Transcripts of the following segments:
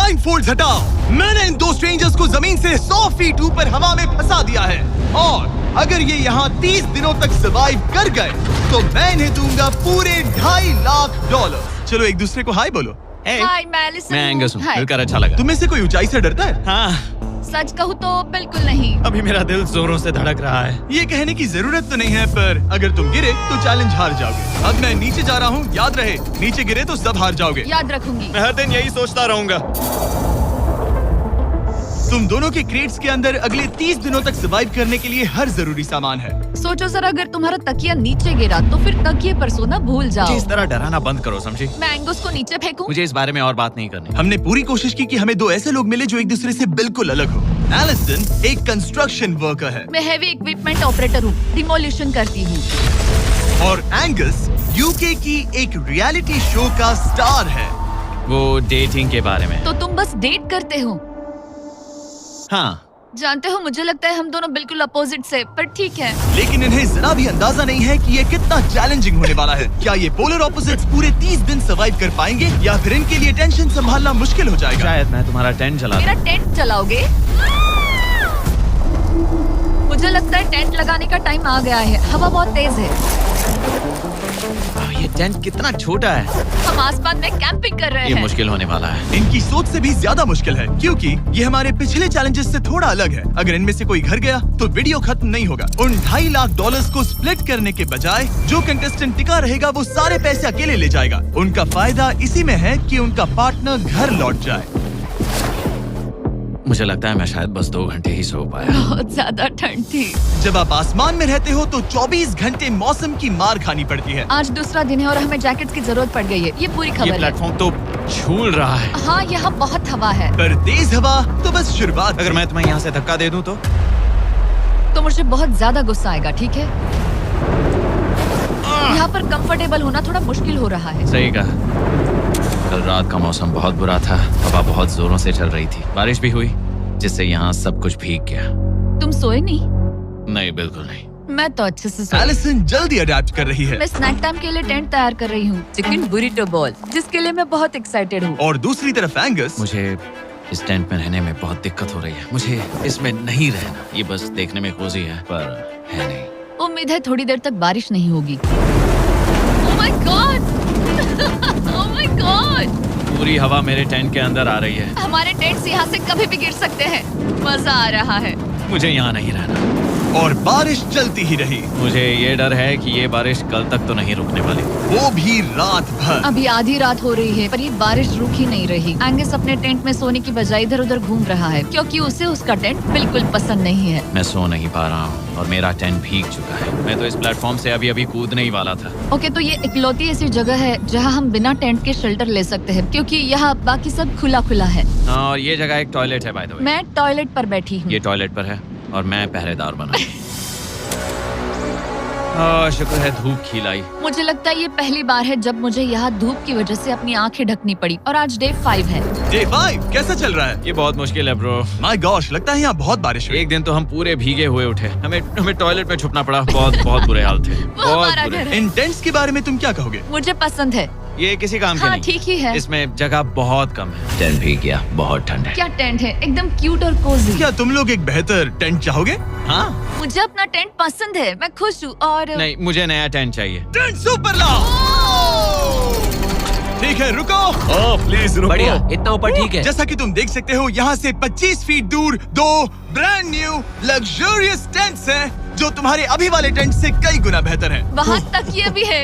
Blind folds हटाओ। मैंने इन दो स्ट्रेंजर्स को जमीन से 100 फीट ऊपर हवा में फंसा दिया है और अगर ये यहाँ 30 दिनों तक सर्वाइव कर गए तो मैं इन्हें दूंगा पूरे $2.5 लाख। चलो एक दूसरे को हाय बोलो। हाय मैं एलिसन मैं एंगस हूँ, हाय। मिलकर अच्छा लगा। तुम में से कोई ऊंचाई से डरता है? हाँ, सच कहूँ तो बिल्कुल नहीं। अभी मेरा दिल जोरों से धड़क रहा है। ये कहने की जरूरत तो नहीं है, पर अगर तुम गिरे तो चैलेंज हार जाओगे। अब मैं नीचे जा रहा हूँ, याद रहे नीचे गिरे तो सब हार जाओगे। याद रखूंगी। मैं हर दिन यही सोचता रहूंगा। तुम दोनों के क्रेट्स के अंदर अगले 30 दिनों तक सर्वाइव करने के लिए हर जरूरी सामान है। सोचो सर, अगर तुम्हारा तकिया नीचे गिरा तो फिर तकिए पर सोना भूल जाओ। मुझे इस तरह डराना बंद करो, समझी? मैं एंगस को नीचे फेंकूं? मुझे इस बारे में और बात नहीं करनी। हमने पूरी कोशिश की कि हमें दो ऐसे लोग मिले जो एक दूसरे से बिल्कुल अलग हो। एलिसन एक कंस्ट्रक्शन वर्कर है मैं हेवी इक्विपमेंट ऑपरेटर हूँ, डिमोलिशन करती हूँ। और एंगस यूके की एक रियलिटी शो का स्टार है। वो डेटिंग के बारे में। तो तुम बस डेट करते हो? हाँ, जानते हो, मुझे लगता है हम दोनों बिल्कुल अपोजिट से, पर ठीक है। लेकिन इन्हें जरा भी अंदाजा नहीं है कि ये कितना चैलेंजिंग होने वाला है। क्या ये पोलर ऑपोजिट्स पूरे 30 दिन सर्वाइव कर पाएंगे या फिर इनके लिए टेंशन संभालना मुश्किल हो जाएगा? शायद मैं तुम्हारा टेंट जला मेरा टेंट जलाओगे? मुझे लगता है टेंट लगाने का टाइम आ गया है। हवा बहुत तेज है। ये टेंट कितना छोटा है। हम आसमान में कैंपिंग कर रहे ये हैं। मुश्किल होने वाला है। इनकी सोच से भी ज्यादा मुश्किल है क्योंकि ये हमारे पिछले चैलेंजेस से थोड़ा अलग है। अगर इनमें से कोई घर गया तो वीडियो खत्म नहीं होगा। उन $2.5 लाख को स्प्लिट करने के बजाय जो कंटेस्टेंट टिका रहेगा वो सारे पैसे अकेले ले जाएगा। उनका फायदा इसी में है कि उनका पार्टनर घर लौट जाए। मुझे लगता है मैं शायद बस 2 घंटे ही सो पाया। बहुत ज्यादा ठंड थी। जब आप आसमान में रहते हो तो 24 घंटे मौसम की मार खानी पड़ती है। आज दूसरा दिन है और हमें जैकेट्स की जरूरत पड़ गई है। ये पूरी ये खबर है। प्लेटफॉर्म तो झूल रहा है। हाँ, यहाँ बहुत हवा है। पर तेज हवा तो बस शुरुआत। अगर मैं तुम्हें यहाँ से धक्का दे दूं तो मुझे बहुत ज्यादा गुस्सा आएगा, ठीक है? यहाँ पर कंफर्टेबल होना थोड़ा मुश्किल हो रहा है। सही कहा। कल रात का मौसम बहुत बुरा था। हवा बहुत जोरों से चल रही थी। बारिश भी हुई जिससे यहाँ सब कुछ भीग गया। तुम सोए नहीं? नहीं, बिल्कुल नहीं। मैं तो अच्छे से सोई। एलिसन जल्दी अडेप्ट कर रही है मैं स्नैक टाइम के लिए टेंट तैयार कर रही हूँ, चिकन बुरिटो बॉल, जिसके लिए मैं बहुत एक्साइटेड हूँ। और दूसरी तरफ एंगस। मुझे इस टेंट में रहने में बहुत दिक्कत हो रही है। मुझे इसमें नहीं रहना। ये बस देखने में कोजी है पर है नहीं। उम्मीद है थोड़ी देर तक बारिश नहीं होगी। Oh my God! Oh my God! पूरी हवा मेरे टेंट के अंदर आ रही है। हमारे टेंट्स यहाँ से कभी भी गिर सकते हैं। मजा आ रहा है। मुझे यहाँ नहीं रहना। और बारिश चलती ही रही। मुझे ये डर है कि ये बारिश कल तक तो नहीं रुकने वाली। वो भी रात भर। अभी आधी रात हो रही है पर ये बारिश रुक ही नहीं रही। एंगस अपने टेंट में सोने की बजाय इधर उधर घूम रहा है क्योंकि उसे उसका टेंट बिल्कुल पसंद नहीं है। मैं सो नहीं पा रहा हूँ और मेरा टेंट भीग चुका है। मैं तो इस प्लेटफॉर्म से अभी कूदने ही वाला था। ओके, तो ये इकलौती ऐसी जगह है जहाँ हम बिना टेंट के शेल्टर ले सकते हैं क्योंकि यहाँ बाकी सब खुला खुला है। और ये जगह एक टॉयलेट है बाय द वे। मैं टॉयलेट पर बैठी हूँ। ये टॉयलेट पर है और मैं पहरेदार बना। शुक्र है धूप खिलाई। मुझे लगता है ये पहली बार है जब मुझे यहाँ धूप की वजह से अपनी आंखें ढकनी पड़ी। और आज डे 5 है। डे 5 कैसा चल रहा है? ये बहुत मुश्किल है ब्रो। माय गॉश, लगता है यहाँ बहुत बारिश हुई। एक दिन तो हम पूरे भीगे हुए उठे। हमें टॉयलेट में छुपना पड़ा। बहुत बुरे हाल थे। वो हमारा घर है। इन टेंट्स के बारे में तुम क्या कहोगे? मुझे पसंद है। ये किसी काम के हाँ, नहीं। ठीक ही है। इसमें जगह बहुत कम है। टेंट भीग गया। बहुत ठंड है। क्या टेंट है, एकदम क्यूट और कोजी। क्या तुम लोग एक बेहतर टेंट चाहोगे? हाँ, मुझे अपना टेंट पसंद है, मैं खुश हूँ। और नहीं, मुझे नया टेंट चाहिए। टेंट सुपर लाओ। ठीक है, रुको। प्लीज रुको। बढ़िया, इतना ऊपर ठीक है। जैसा कि तुम देख सकते हो यहाँ से 25 फीट दूर 2 ब्रांड न्यू लग्जरियस टेंट्स हैं जो तुम्हारे अभी वाले टेंट से कई गुना बेहतर हैं। वहाँ तक ये भी है।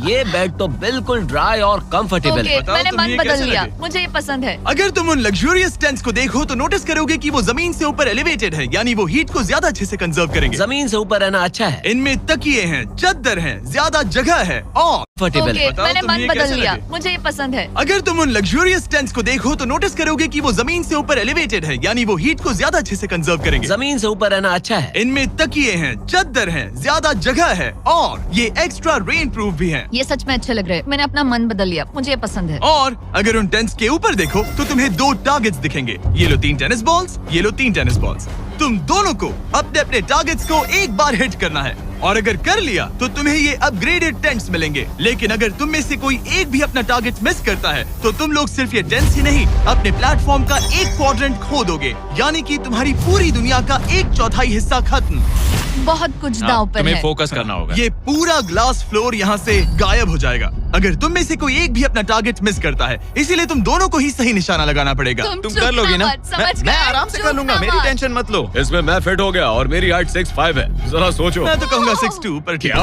ये बेड तो बिल्कुल ड्राई और कंफर्टेबल ओके, है। बताओ मैंने तुम्हें मन ये बदल कैसे लिया। लगे? मुझे ये पसंद है। अगर तुम उन लग्जरियस टेंट्स को देखो तो नोटिस करोगे कि वो जमीन से ऊपर एलिवेटेड है, यानी वो हीट को ज्यादा अच्छे से कंजर्व करेंगे। जमीन से ऊपर रहना अच्छा है। इनमें तकिए हैं, चद्दर हैं, ज्यादा जगह है और कंफर्टेबल ओके, है। बताओ मैंने तुम्हें मन ये बदल कैसे लिया। लगे? मुझे ये पसंद है। अगर तुम उन लग्जरियस टेंट्स को देखो तो नोटिस करोगे कि वो जमीन से ऊपर एलिवेटेड है, यानी वो हीट को ज्यादा अच्छे से कंजर्व करेंगे। जमीन से ऊपर रहना अच्छा है। इनमें तकिए हैं, चद्दर हैं, ज्यादा जगह है और ये एक्स्ट्रा रेन प्रूफ भी हैं। ये सच में अच्छे लग रहे हैं। मैंने अपना मन बदल लिया, मुझे ये पसंद है। और अगर उन टेंट्स के ऊपर देखो तो तुम्हें 2 टारगेट्स दिखेंगे। ये लो 3 टेनिस बॉल्स, ये लो 3 टेनिस बॉल्स। तुम दोनों को अपने अपने टारगेट्स को एक बार हिट करना है। और अगर कर लिया तो तुम्हें ये अपग्रेडेड टेंट्स मिलेंगे। लेकिन अगर तुम में से कोई एक भी अपना टारगेट मिस करता है तो तुम लोग सिर्फ ये टेंट्स ही नहीं, अपने प्लेटफॉर्म का एक क्वाड्रेंट खो दोगे, यानी कि तुम्हारी पूरी दुनिया का 1/4 हिस्सा खत्म। बहुत कुछ दांव पर तुम्हें है। फोकस करना होगा। ये पूरा ग्लास फ्लोर यहाँ से गायब हो जाएगा अगर तुम में से कोई एक भी अपना टारगेट मिस करता है, इसीलिए तुम दोनों को ही सही निशाना लगाना पड़ेगा। तुम चुप कर लोगी ना? मत, समझ मैं गए? आराम से चुप कर लूंगा, ना मेरी मत। टेंशन मत लो। इसमें मैं फिट हो गया और मेरी हाइट 6'5" है। जरा सोचो। मैं तो कहूँगा 6'2", पर क्या?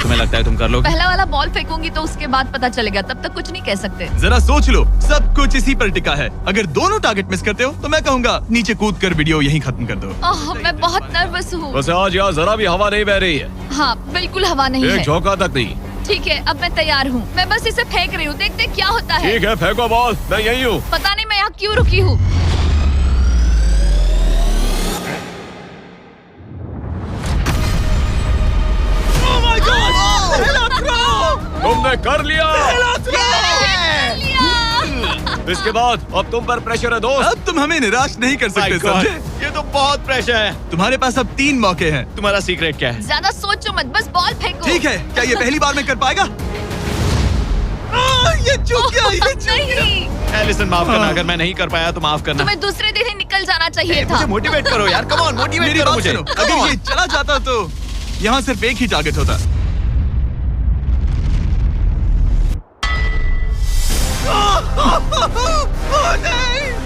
तुम्हें लगता है तुम कर लोगे? पहला वाला बॉल फेंकूंगी तो उसके बाद पता चलेगा, तब तक कुछ नहीं कह सकते। जरा सोच लो, सब कुछ इसी पर टिका है। अगर दोनों टारगेट मिस करते हो तो मैं कहूँगा नीचे कूद कर वीडियो यहीं खत्म कर दो। ओह, मैं बहुत नर्वस हूँ। बस आज यहाँ जरा भी हवा नहीं बह रही है, हाँ, बिल्कुल हवा नहीं एक है। झोंका तक नहीं। ठीक है, अब मैं तैयार हूँ। मैं बस इसे फेंक रही हूँ, देखते क्या होता है। ठीक है, फेंको बॉल, मैं यही हूँ। पता नहीं मैं यहाँ क्यों रुकी हूँ। तुमने कर लिया। इसके बाद अब तुम पर प्रेशर है दोस्त। अब तुम हमें निराश नहीं कर सकते, My God, समझे? ये तो बहुत प्रेशर है। तुम्हारे पास अब 3 मौके हैं। तुम्हारा सीक्रेट क्या है? ज्यादा सोचो मत, बस बॉल फेंको। ठीक है, क्या ये पहली बार में कर पाएगा? ये चूक गया, ये चूक गया। नहीं, एलिसन माफ करना, अगर मैं नहीं कर पाया तो माफ करना। तुम्हें दूसरे दिन ही निकल जाना चाहिए था। मुझे मोटिवेट करो यार, कम ऑन, मोटिवेट मेरी करो बात मुझे। सुनो, अगर ये चला जाता तो यहाँ सिर्फ एक ही टारगेट होता।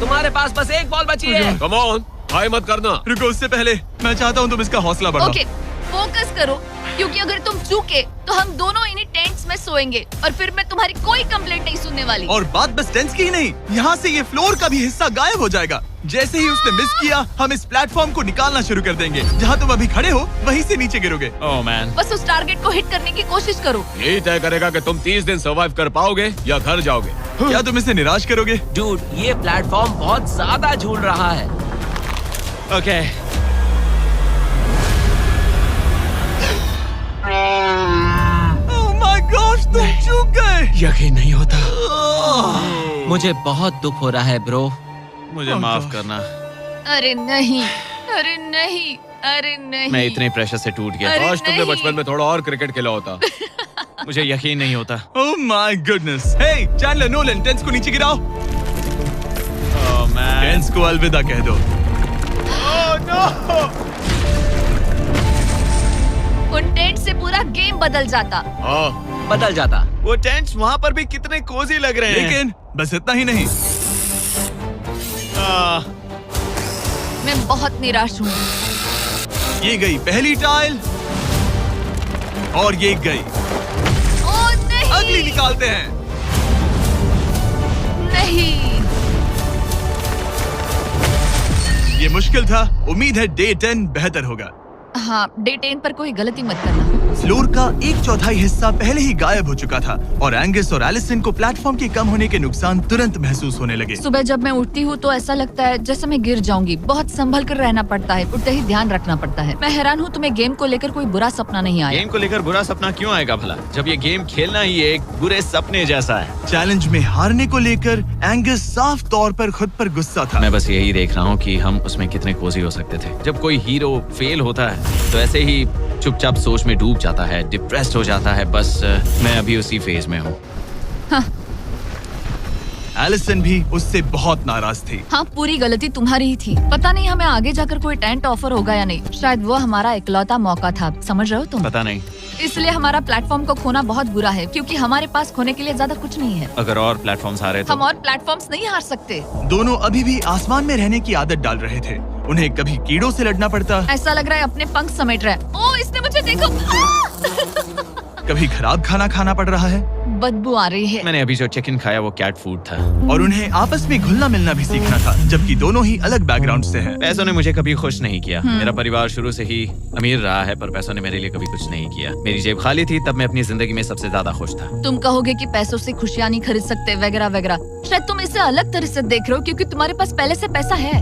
तुम्हारे पास बस एक बॉल बची है। कम ऑन, हाई मत करना। रुको, उससे पहले मैं चाहता हूँ तुम इसका हौसला बढ़ाओ। ओके, फोकस करो, क्योंकि अगर तुम चूके तो हम दोनों इन्हीं टेंट्स में सोएंगे और फिर मैं तुम्हारी कोई कंप्लेंट नहीं सुनने वाली। और बात बस टेंस की ही नहीं, यहाँ से ये फ्लोर का भी हिस्सा गायब हो जाएगा। जैसे ही उसने मिस किया, हम इस प्लेटफॉर्म को निकालना शुरू कर देंगे। जहाँ तुम अभी खड़े हो वहीं से नीचे गिरोगे। ओह मैन, बस उस टारगेट को हिट करने की कोशिश करो। यही तय करेगा कि तुम 30 दिन सर्वाइव कर पाओगे या घर जाओगे। क्या तुम इसे निराश करोगे? डूड, ये प्लेटफॉर्म बहुत ज्यादा झूल रहा है। ओके। ओह माय गॉड, तुम चूक गए। यकीन नहीं होता। मुझे बहुत दुख हो रहा है ब्रो। मुझे Oh माफ God. करना, अरे नहीं, अरे नहीं, अरे नहीं। मैं इतने प्रेशर से टूट गया। अरे काश तुमने नहीं। बचपन में थोड़ा और क्रिकेट खेला होता। मुझे यकीन नहीं होता। Oh my goodness. Hey Chandler Nolan, tents को नीचे गिराओ। ओह मैन, टेंस को अलविदा कह दो। उन टेंट से पूरा गेम बदल जाता। हाँ, बदल जाता। वो टेंट्स वहाँ पर भी कितने कोजी लग रहे हैं। लेकिन बस इतना ही नहीं, आह, मैं बहुत निराश हूँ। ये गई पहली टाइल और ये गई। ओह नहीं, अगली निकालते हैं। नहीं। ये मुश्किल था, उम्मीद है डे 10 बेहतर होगा। हाँ, डे 10 पर कोई गलती मत करना। फ्लोर का 1/4 हिस्सा पहले ही गायब हो चुका था और एंगस और एलिसन को प्लेटफॉर्म के कम होने के नुकसान तुरंत महसूस होने लगे। सुबह जब मैं उठती हूँ तो ऐसा लगता है जैसे मैं गिर जाऊंगी। बहुत संभल कर रहना पड़ता है, उठते ही ध्यान रखना पड़ता है। मैं हैरान हूँ तुम्हें गेम को लेकर कोई बुरा सपना नहीं आया। गेम को लेकर बुरा सपना क्यों आएगा भला, जब ये गेम खेलना ही एक बुरे सपने जैसा है। चैलेंज में हारने को लेकर एंगस साफ तौर पर खुद पर गुस्सा था। मैं बस यही देख रहा हूँ कि हम उसमें कितने कोजी हो सकते थे। जब कोई हीरो फेल होता है तो ऐसे ही चुपचाप सोच में डूब जाता है, डिप्रेस्ड हो जाता है। बस मैं अभी उसी फेज में हूँ। एलिसन भी उससे बहुत नाराज थी। हाँ, पूरी गलती तुम्हारी ही थी। पता नहीं हमें आगे जाकर कोई टेंट ऑफर होगा या नहीं। शायद वो हमारा इकलौता मौका था, समझ रहे हो तुम? पता नहीं, इसलिए हमारा प्लेटफॉर्म को खोना बहुत बुरा है, क्योंकि हमारे पास खोने के लिए ज्यादा कुछ नहीं है। अगर और प्लेटफॉर्म्स आ रहे तो हम और प्लेटफॉर्म्स नहीं हार सकते। दोनों अभी भी आसमान में रहने की आदत डाल रहे थे। उन्हें कभी कीड़ों से लड़ना पड़ता, ऐसा लग रहा है अपने पंख समेट रहा है। ओह, इसने मुझे देखो। कभी खराब खाना खाना पड़ रहा है बदबू आ रही है। मैंने अभी जो चिकन खाया वो कैट फूड था। और उन्हें आपस में घुलना मिलना भी सीखना था, जबकि दोनों ही अलग बैकग्राउंड से हैं। पैसों ने मुझे कभी खुश नहीं किया। मेरा परिवार शुरू से ही अमीर रहा है, पर पैसों ने मेरे लिए कभी कुछ नहीं किया। मेरी जेब खाली थी तब मैं अपनी जिंदगी में सबसे ज्यादा खुश था। तुम कहोगे कि पैसों से खुशियां नहीं खरीद सकते वगैरह वगैरह। शायद तुम इसे अलग तरह से देख रहे हो, क्योंकि तुम्हारे पास पहले से पैसा है।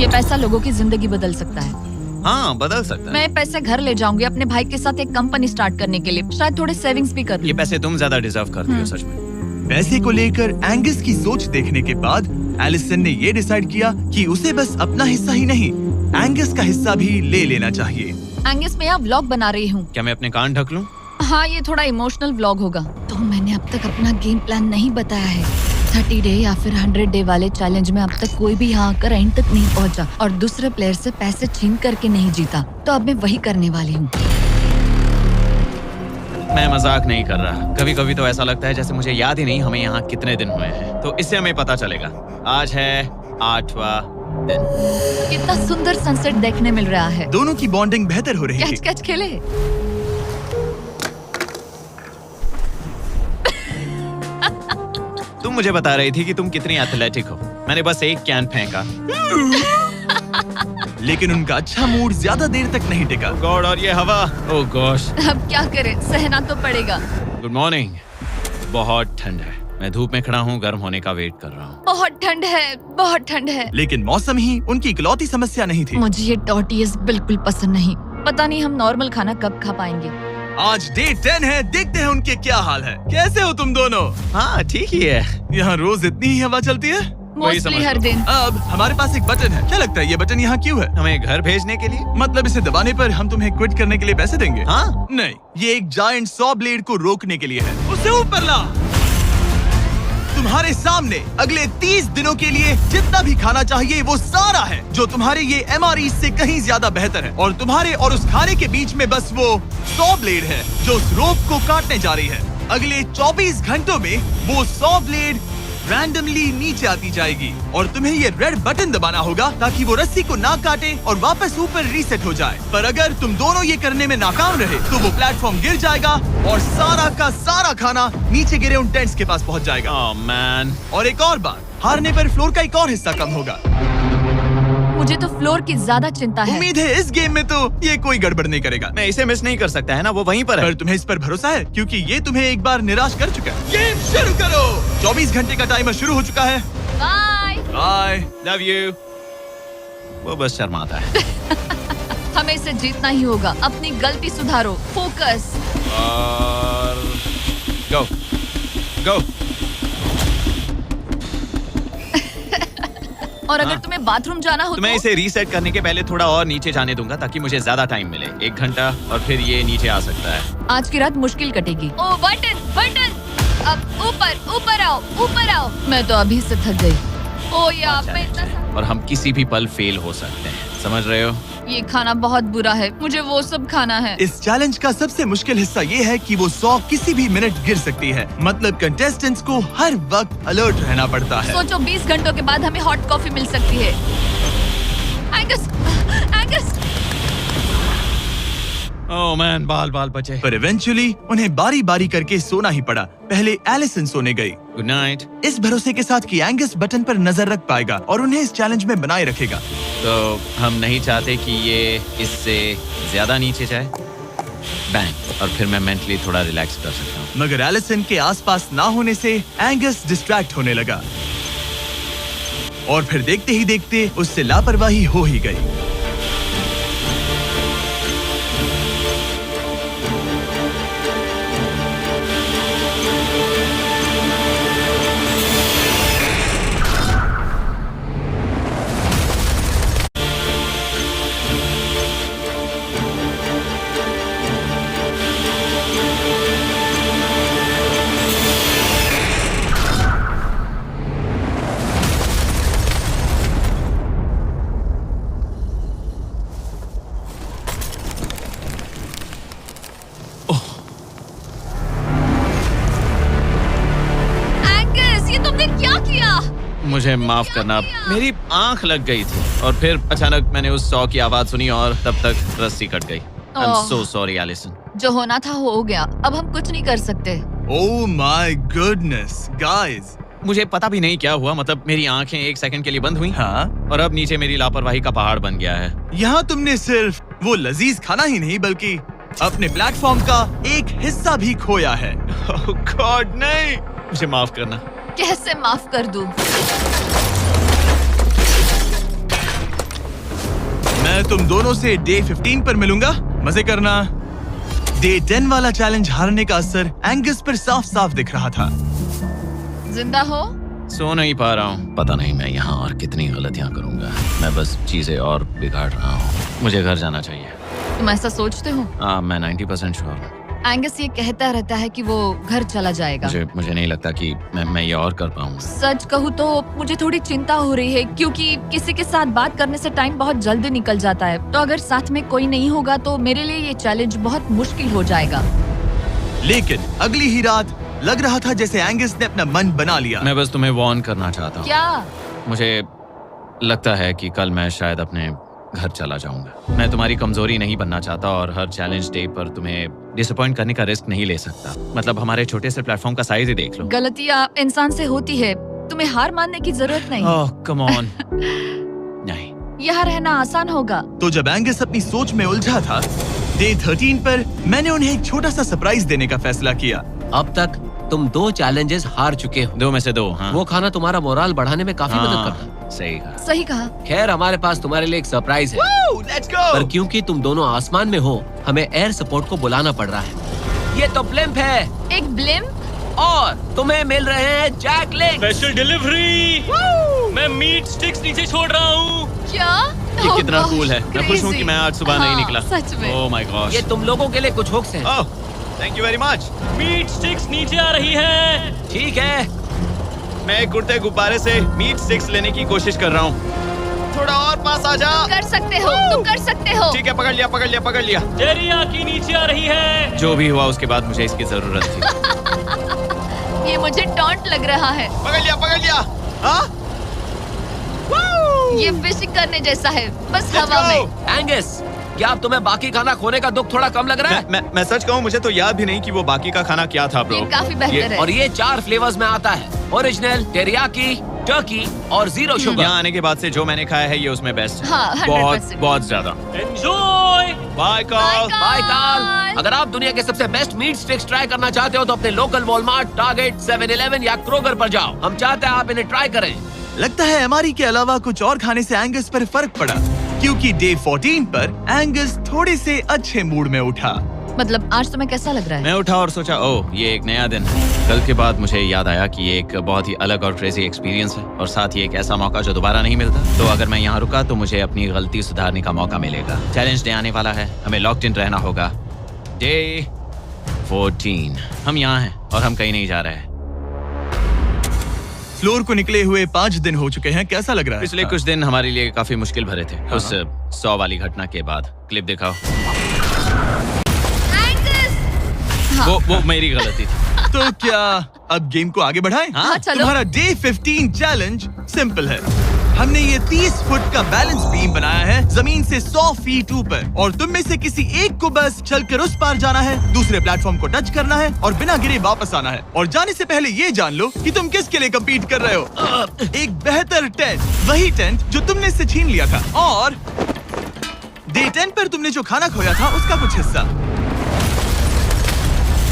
ये पैसा लोगों की जिंदगी बदल सकता है। हाँ, बदल सकता है। मैं पैसे घर ले जाऊंगी अपने भाई के साथ एक कंपनी स्टार्ट करने के लिए। शायद थोड़े सेविंग्स भी कर लूं। ये पैसे तुम ज्यादा डिजर्व करती हो, सच में। पैसे को लेकर एंगस की सोच देखने के बाद एलिसन ने ये डिसाइड किया कि उसे बस अपना हिस्सा ही नहीं, एंगस का हिस्सा भी ले लेना चाहिए। एंगस मैं यहाँ व्लॉग बना रही हूँ। क्या मैं अपने कान ढक लूं? हाँ, ये थोड़ा इमोशनल व्लॉग होगा। तो मैंने अब तक अपना गेम प्लान नहीं बताया है। 30 डे या फिर 100 डे वाले चैलेंज में अब तक कोई भी यहाँ आकर एंड तक नहीं पहुँचा और दूसरे प्लेयर से पैसे छीन करके नहीं जीता। तो अब मैं वही करने वाली हूँ। मैं मजाक नहीं कर रहा। कभी कभी तो ऐसा लगता है जैसे मुझे याद ही नहीं हमें यहाँ कितने दिन हुए हैं। तो इससे हमें पता चलेगा। आज है 8वां दिन। कितना सुंदर सनसेट देखने मिल रहा है। दोनों की बॉन्डिंग बेहतर हो रही कैच थी। कैच खेले। तुम मुझे बता रही थी कि तुम कितनी एथलेटिक हो। मैंने बस एक कैन फेंका। लेकिन उनका अच्छा मूड ज्यादा देर तक नहीं टिका। गॉड, और ये हवा। ओह गॉश। अब क्या करें, सहना तो पड़ेगा। Good morning. बहुत ठंड है। मैं धूप में खड़ा हूँ, गर्म होने का वेट कर रहा हूँ। बहुत ठंड है, बहुत ठंड है। लेकिन मौसम ही उनकी इकलौती समस्या नहीं थी। मुझे ये टॉर्टियस बिल्कुल पसंद नहीं। पता नहीं हम नॉर्मल खाना कब खा पाएंगे। आज डे 10 है, देखते हैं उनके क्या हाल है। कैसे हो तुम दोनों? हाँ ठीक ही है। यहाँ रोज इतनी ही हवा चलती है? वही समझ मोस्टली हर लो। दिन। अब हमारे पास एक बटन है। क्या लगता है ये बटन यहाँ क्यों है? हमें घर भेजने के लिए? मतलब इसे दबाने पर हम तुम्हें क्विट करने के लिए पैसे देंगे? हाँ। नहीं, ये एक जायंट सॉ ब्लेड को रोकने के लिए है। उसे ऊपर ला। तुम्हारे सामने अगले 30 दिनों के लिए जितना भी खाना चाहिए वो सारा है, जो तुम्हारे ये MRE से कहीं ज्यादा बेहतर है। और तुम्हारे और उस खाने के बीच में बस वो सॉ ब्लेड है जो उस रोप को काटने जा रही है। अगले 24 घंटों में वो सॉ ब्लेड रैंडमली नीचे आती जाएगी और तुम्हें ये रेड बटन दबाना होगा ताकि वो रस्सी को ना काटे और वापस ऊपर रीसेट हो जाए। पर अगर तुम दोनों ये करने में नाकाम रहे तो वो प्लेटफॉर्म गिर जाएगा और सारा का सारा खाना नीचे गिरे उन टेंट्स के पास पहुंच जाएगा। Oh man. और एक और बात, हारने पर फ्लोर का एक और हिस्सा कम होगा। मुझे तो फ्लोर की ज्यादा चिंता है। उम्मीद है इस गेम में तो ये कोई गड़बड़ नहीं करेगा। मैं इसे मिस नहीं कर सकता है ना, वो वहीं पर है। पर तुम्हें इस पर भरोसा है क्योंकि ये तुम्हें एक बार निराश कर चुका है। गेम शुरू करो। 24 घंटे का टाइमर शुरू हो चुका है। बाय। बाय। Love you. वो बस शर्माता है। हमें इसे जीतना ही होगा। अपनी गलती सुधारो। फोकस। और गो गो। और अगर तुम्हें बाथरूम जाना हो तो मैं इसे रीसेट करने के पहले थोड़ा और नीचे जाने दूंगा ताकि मुझे ज्यादा टाइम मिले। 1 घंटा और फिर ये नीचे आ सकता है। आज की रात मुश्किल कटेगी। ओ बटन बटन। अब ऊपर ऊपर आओ, ऊपर आओ। मैं तो अभी से थक गई। ओ यार, मैं इतना और हम किसी भी पल फेल हो सकते हैं, समझ रहे हो? ये खाना बहुत बुरा है। मुझे वो सब खाना है। इस चैलेंज का सबसे मुश्किल हिस्सा ये है कि वो 100 किसी भी मिनट गिर सकती है। मतलब कंटेस्टेंट्स को हर वक्त अलर्ट रहना पड़ता है। सोचो 20 घंटों के बाद हमें हॉट कॉफी मिल सकती है। Angus, Angus. ओह मैन, बाल बाल बचे। पर इवेंचुअली उन्हें बारी बारी करके सोना ही पड़ा। पहले एलिसन सोने गई, गुड नाइट। इस भरोसे के साथ कि एंगस बटन पर नजर रख पाएगा और उन्हें इस चैलेंज में बनाए रखेगा। तो हम नहीं चाहते कि ये इससे ज्यादा नीचे जाए। बैंग। और फिर मैं मेंटली थोड़ा रिलैक्स कर सकता हूँ। मगर एलिसन के आसपास ना होने से एंगस डिस्ट्रैक्ट होने लगा और फिर देखते ही देखते उससे लापरवाही हो ही गई। मुझे माफ करना, मेरी आंख लग गई थी और फिर अचानक मैंने उस सॉ की आवाज सुनी और तब तक रस्सी कट गई। I am so sorry Allison. जो होना था हो गया। अब हम कुछ नहीं कर सकते। ओह माय गुडनेस गाइस, मुझे पता भी नहीं क्या हुआ। मतलब मेरी आंखें 1 सेकंड के लिए बंद हुई। हाँ, और अब नीचे मेरी लापरवाही का पहाड़ बन गया है। यहाँ तुमने सिर्फ वो लजीज खाना ही नहीं बल्कि अपने प्लेटफॉर्म का एक हिस्सा भी खोया है। ओह गॉड, नहीं। मुझे माफ करना। कैसे माफ कर दूं? मैं तुम दोनों से डे 15 पर मिलूंगा। मजे करना। डे 10 वाला चैलेंज हारने का असर एंगस पर साफ साफ दिख रहा था। जिंदा हो? सो नहीं पा रहा हूँ। पता नहीं मैं यहाँ और कितनी गलतियाँ करूँगा। मैं बस चीजें और बिगाड़ रहा हूँ। मुझे घर जाना चाहिए। तुम ऐसा सोचते हो? हाँ, मैं 90% श्योर हूँ। एंगस ये कहता रहता है कि वो घर चला जाएगा। मुझे नहीं लगता कि मैं ये और कर पाऊंगा। सच कहूँ तो मुझे थोड़ी चिंता हो रही है, क्योंकि किसी के साथ बात करने से टाइम बहुत जल्दी निकल जाता है। तो अगर साथ में कोई नहीं होगा तो मेरे लिए ये चैलेंज बहुत मुश्किल हो जाएगा। लेकिन अगली ही रात लग रहा था जैसे एंगस ने अपना मन बना लिया। मैं बस तुम्हें वार्न करना चाहता हूँ। क्या? मुझे लगता है कि कल मैं शायद अपने घर चला जाऊंगा। मैं तुम्हारी कमजोरी नहीं बनना चाहता और हर चैलेंज डे पर तुम्हें डिसअपॉइंट करने का रिस्क नहीं ले सकता। मतलब हमारे छोटे से प्लेटफॉर्म का साइज ही देख लो। गलतियाँ इंसान से होती है, तुम्हें हार मानने की जरूरत नहीं। ओह कम ऑन। नहीं, यहाँ रहना आसान होगा। तो जब एंगस अपनी सोच में उलझा था, डे 13 पर मैंने उन्हें एक छोटा सा सरप्राइज देने का फैसला किया। अब तक तुम 2 चैलेंजेस हार चुके हो। 2 में से 2। हाँ, वो खाना तुम्हारा मोराल बढ़ाने में काफी मदद करता है। सही कहा। सही कहा। खैर, हमारे पास तुम्हारे लिए एक सरप्राइज है। Let's go. पर क्योंकि तुम दोनों आसमान में हो, हमें एयर सपोर्ट को बुलाना पड़ रहा है। ये तो ब्लिम्प है एक ब्लिम? और तुम्हें मिल रहे हैं जैक लिंक्स। Special delivery. मैं मीट स्टिक्स नीचे छोड़ रहा हूँ। क्या? ये Oh कितना gosh, कूल है। मैं खुश हूँ कि crazy। मैं आज सुबह नहीं हाँ, निकला। सच में। Oh my gosh. ये तुम लोगों के लिए कुछ हुक्स हैं। Oh, thank you very much. Meat sticks नीचे आ रही है। ठीक है, मैं एक उड़ते गुब्बारे से मीट स्टिक्स लेने की कोशिश कर रहा हूँ। थोड़ा और पास आ जा। कर सकते हो, तुम कर सकते हो। ठीक है, पकड़ लिया, पकड़ लिया, पकड़ लिया। टेरियाकी नीचे आ रही है। जो भी हुआ उसके बाद मुझे इसकी जरूरत थी। ये मुझे टॉन्ट लग रहा है। पकड़ लिया, पकड़ लिया। हाँ? ये फिशिंग करने जैसा है, बस हवा में। एंगस, क्या अब तुम्हें बाकी खाना खोने का दुख थोड़ा कम लग रहा है? मैं सच कहूँ, मुझे तो याद भी नहीं कि वो बाकी का खाना क्या था ब्रो। ये काफी बेहतर है। और ये 4 फ्लेवर्स में आता है, ओरिजिनल, टेरियाकी, टर्की और 0 शुगर। यहाँ आने के बाद से जो मैंने खाया है ये उसमें बेस्ट है। हाँ, 100%। बहुत बहुत ज्यादा। एंजॉय। Bye call. बाय काल। अगर आप दुनिया के सबसे बेस्ट मीट स्टिक्स ट्राई करना चाहते हो तो अपने लोकल वॉलमार्ट, टारगेट, 7-Eleven या क्रोगर पर जाओ। हम चाहते हैं आप इन्हें ट्राई करें। लगता है एमआरई के अलावा कुछ और खाने से एंगस पर फर्क पड़ा, क्योंकि डे 14 पर एंगस थोड़े से अच्छे मूड में उठा। मतलब आज तुम्हें कैसा लग रहा है? मैं उठा और सोचा, ओह ये एक नया दिन है। कल के बाद मुझे याद आया कि ये एक बहुत ही अलग और क्रेजी एक्सपीरियंस है और साथ ही एक ऐसा मौका जो दोबारा नहीं मिलता। तो अगर मैं यहाँ रुका तो मुझे अपनी गलती सुधारने का मौका मिलेगा। चैलेंज डे आने वाला है, हमें लॉक्ड इन रहना होगा। डे 14 हम यहाँ हैं और हम कहीं नहीं जा रहे हैं। फ्लोर को निकले हुए 5 दिन हो चुके हैं। कैसा लग रहा है? पिछले कुछ दिन हमारे लिए काफी मुश्किल भरे थे। उस 100 वाली घटना के बाद। क्लिप दिखाओ। हाँ। वो मेरी गलती थी। तो क्या अब गेम को आगे बढ़ाएं? हाँ, चलो। तुम्हारा डे 15 चैलेंज सिंपल है। हमने ये 30 फुट का बैलेंस बीम बनाया है जमीन से 100 फीट ऊपर, और तुम में से किसी एक को बस चलकर उस पार जाना है, दूसरे प्लेटफॉर्म को टच करना है और बिना गिरे वापस आना है। और जाने से पहले ये जान लो कि तुम किसके लिए कम्पीट कर रहे हो। एक बेहतर टेंट, वही टेंट जो तुमने इससे छीन लिया था, और डे 10 पर तुमने जो खाना खोया था उसका कुछ हिस्सा।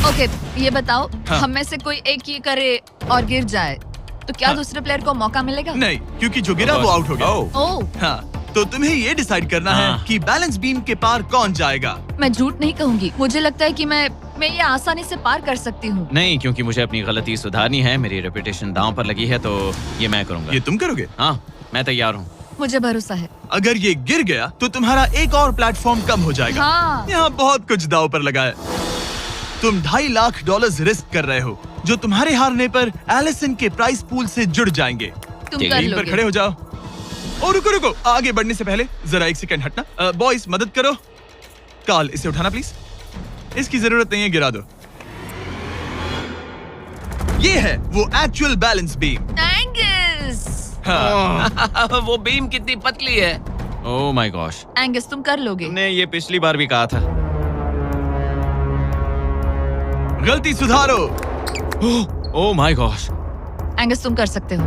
ओके, ये बताओ, हाँ। हम में से कोई एक ये करे और गिर जाए तो क्या हाँ। दूसरे प्लेयर को मौका मिलेगा? नहीं, क्योंकि जो गिरा वो आउट हो गया। ओह, हाँ, तो तुम्हें ये डिसाइड करना हाँ। है कि बैलेंस बीम के पार कौन जाएगा। मैं झूठ नहीं कहूंगी, मुझे लगता है कि मैं ये आसानी से पार कर सकती हूँ। नहीं, क्योंकि मुझे अपनी गलती सुधारनी है। मेरी रेपुटेशन दांव पर लगी है, तो ये मैं करूंगा। ये तुम करोगे? हाँ, मैं तैयार हूँ। मुझे भरोसा है। अगर ये गिर गया तो तुम्हारा एक और प्लेटफॉर्म कम हो जाएगा। हाँ। यहाँ बहुत कुछ दाव पर लगा है। तुम $2.5 लाख रिस्क कर रहे हो, जो तुम्हारे हारने पर एलिसन के प्राइस पूल से जुड़ जाएंगे। तुम ठीक कर है, टीम पर लोगे। खड़े हो जाओ। और रुको, आगे बढ़ने से पहले जरा 1 सेकंड हटना। बॉयज मदद करो। कार्ल, इसे उठाना प्लीज। इसकी जरूरत नहीं है, गिरा दो। ये है वो एक्चुअल बैलेंस बीम। एंगस, हाँ। वो बीम कितनी पतली है। ओह माय गॉश, एंगस तुम कर लोगे। तुमने ये पिछली बार भी कहा था। गलती सुधारो। ओह माय गॉश, एंगस तुम कर सकते हो।